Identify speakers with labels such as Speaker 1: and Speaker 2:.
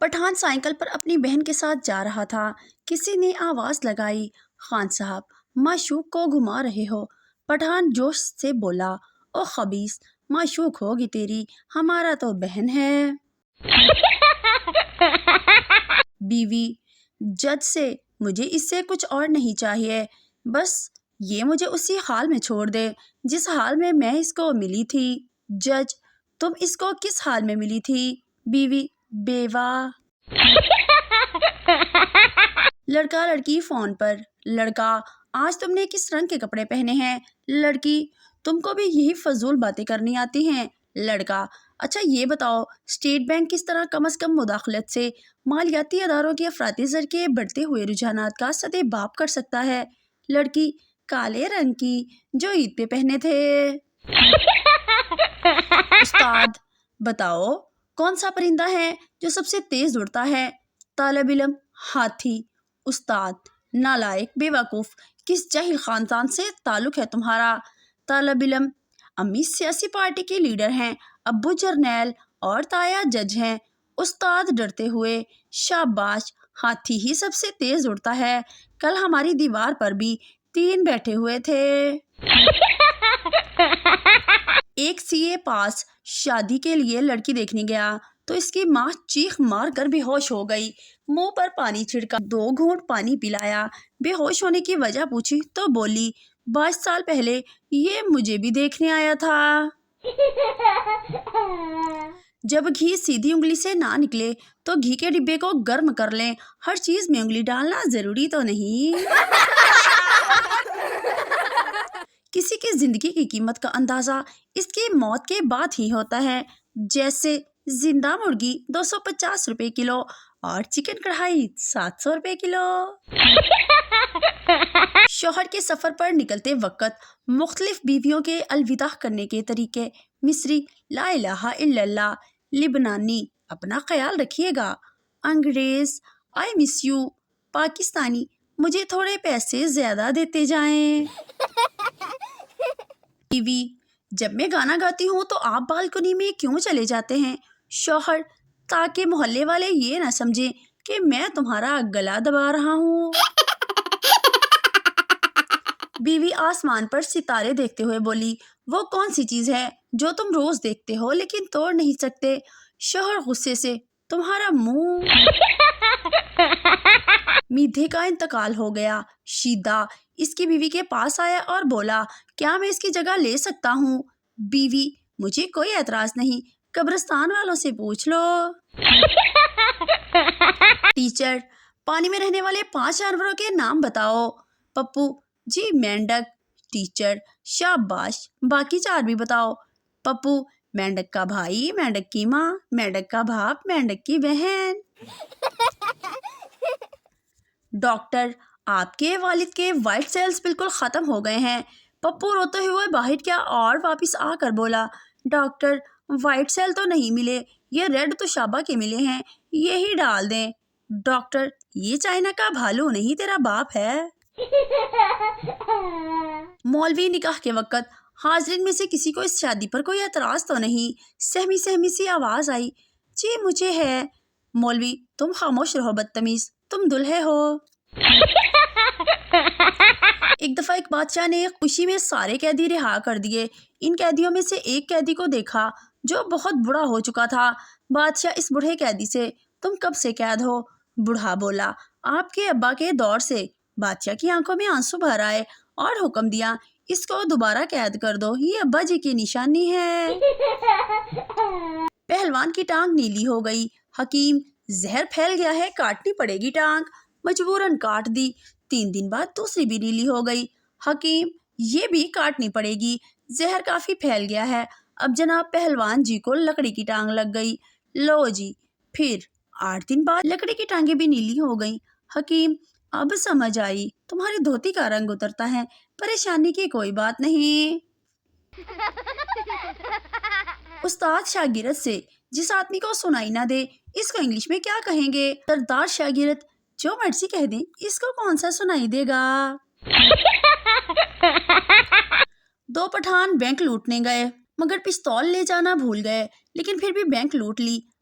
Speaker 1: Pathan cycle پر اپنی بہن کے ساتھ جا رہا تھا۔ کسی نے آواز لگائی، خان صاحب معشوق کو گھما رہے ہو؟ پٹھان جوش سے بولا، او خبیث، معشوق ہوگی تیری، ہمارا تو بہن ہے۔ بیوی، جج سے مجھے اس سے کچھ اور نہیں چاہیے، بس یہ مجھے اسی حال میں چھوڑ دے جس حال میں اس کو ملی تھی۔ جج، تم اس کو کس حال میں ملی تھی؟ بیوی، بیوہ۔ لڑکا لڑکی فون پر۔ لڑکا، آج تم نے کس رنگ کے کپڑے پہنے ہیں؟ لڑکی، تم کو بھی یہی فضول باتیں کرنی آتی ہیں؟ لڑکا، اچھا یہ بتاؤ، اسٹیٹ بینک کس طرح کم از کم مداخلت سے مالیاتی اداروں کے افراطی زر کے بڑھتے ہوئے رجحانات کا سدے باب کر سکتا ہے؟ لڑکی، کالے رنگ کی جو عید پہ پہنے تھے۔ استاد، بتاؤ کون سا پرندہ ہے جو سب سے تیز اڑتا ہے؟ طالب علم، ہاتھی۔ استاد، نالائق، بے وقوف، کس جاہل خاندان سے تعلق ہے تمہارا؟ طالب علم، امی سیاسی پارٹی کی لیڈر ہیں، ابو جرنیل اور تایا جج ہیں۔ استاد ڈرتے ہوئے، شاباش، ہاتھی ہی سب سے تیز اڑتا ہے، کل ہماری دیوار پر بھی 3 بیٹھے ہوئے تھے۔ ایک سی اے پاس شادی کے لیے لڑکی دیکھنے گیا تو اس کی ماں چیخ مار کر بے ہوش ہو گئی، منہ پر پانی چھڑکا، 2 گھونٹ پانی پلایا، بے ہوش ہونے کی وجہ پوچھی تو بولی، 22 سال پہلے یہ مجھے بھی دیکھنے آیا تھا۔ جب گھی سیدھی انگلی سے نہ نکلے تو گھی کے ڈبے کو گرم کر لیں، ہر چیز میں انگلی ڈالنا ضروری تو نہیں۔ کسی کی زندگی کی قیمت کا اندازہ اس کی موت کے بعد ہی ہوتا ہے، جیسے زندہ مرغی 250 روپے کلو اور چکن کڑھائی 700 روپے کلو۔ شوہر کے سفر پر نکلتے وقت مختلف بیویوں کے الوداع کرنے کے طریقے: مصری، لا الہ الا اللہ، لبنانی، اپنا خیال رکھیے گا، انگریز، آئی مس یو، پاکستانی، مجھے تھوڑے پیسے زیادہ دیتے جائیں۔ بیوی، جب میں گانا گاتی ہوں تو آپ بالکنی میں کیوں چلے جاتے ہیں؟ شوہر، تاکہ محلے والے یہ نہ سمجھیں کہ میں تمہارا گلا دبا رہا ہوں۔ بیوی آسمان پر ستارے دیکھتے ہوئے بولی، وہ کون سی چیز ہے جو تم روز دیکھتے ہو لیکن توڑ نہیں سکتے؟ شوہر غصے سے، تمہارا منہ۔ میدھے کا انتقال ہو گیا۔ شیدہ اس کی بیوی کے پاس آیا اور بولا، کیا میں اس کی جگہ لے سکتا ہوں؟ بیوی، مجھے کوئی اعتراض نہیں، قبرستان والوں سے پوچھ لو۔ ٹیچر، پانی میں رہنے والے 5 جانوروں کے نام بتاؤ۔ پپو، جی مینڈک۔ ٹیچر، شاباش، باقی 4 بھی بتاؤ۔ پپو، مینڈک کا بھائی، مینڈک کی ماں، مینڈک کا باپ، مینڈک کی بہن۔ ڈاکٹر، آپ کے والد کے وائٹ سیلز بالکل ختم ہو گئے ہیں۔ پپو روتے ہوئے باہر گیا اور واپس آ کر بولا، ڈاکٹر، وائٹ سیل تو نہیں ملے، یہ ریڈ تو شابہ کے ملے ہیں، یہی ڈال دیں۔ ڈاکٹر، یہ چائنا کا بھالو نہیں تیرا باپ ہے۔ مولوی، نکاح کے وقت حاضرین میں سے کسی کو اس شادی پر کوئی اعتراض تو نہیں؟ سہمی سہمی سی آواز آئی، جی مجھے ہے۔ مولوی، تم خاموش رہو بدتمیز، تم دلہے ہو۔ ایک دفعہ ایک بادشاہ نے خوشی میں سارے قیدی رہا کر دیے۔ ان قیدیوں میں سے ایک قیدی کو دیکھا جو بہت بوڑھا ہو چکا تھا۔ بادشاہ اس بوڑھے قیدی سے، تم کب سے قید ہو؟ بوڑھا بولا، آپ کے ابا کے دور سے۔ بادشاہ کی آنکھوں میں آنسو بھر آئے اور حکم دیا، اس کو دوبارہ قید کر دو، یہ ابا جی کی نشانی ہے۔ پہلوان کی ٹانگ نیلی ہو گئی۔ حکیم، زہر پھیل گیا ہے، کاٹنی پڑے گی ٹانگ۔ مجبوراً کاٹ دی۔ 3 دن بعد دوسری بھی نیلی ہو گئی۔ حکیم، یہ بھی کاٹنی پڑے گی، زہر کافی پھیل گیا ہے۔ اب جناب پہلوان جی کو لکڑی کی ٹانگ لگ گئی۔ لو جی۔ پھر 8 دن بعد لکڑی کی ٹانگیں بھی نیلی ہو گئیں۔ حکیم، اب سمجھ آئی، تمہاری دھوتی کا رنگ اترتا ہے، پریشانی کی کوئی بات نہیں۔ استاد شاگرد سے، جس آدمی کو سنائی نہ دے اس کو انگلش میں کیا کہیں گے؟ سردار شاگرد، جو مرضی کہہ دیں، اس کو کون سا سنائی دے گا؟ 2 پٹھان بینک لوٹنے گئے مگر پستول لے جانا بھول گئے، لیکن پھر بھی بینک لوٹ لی۔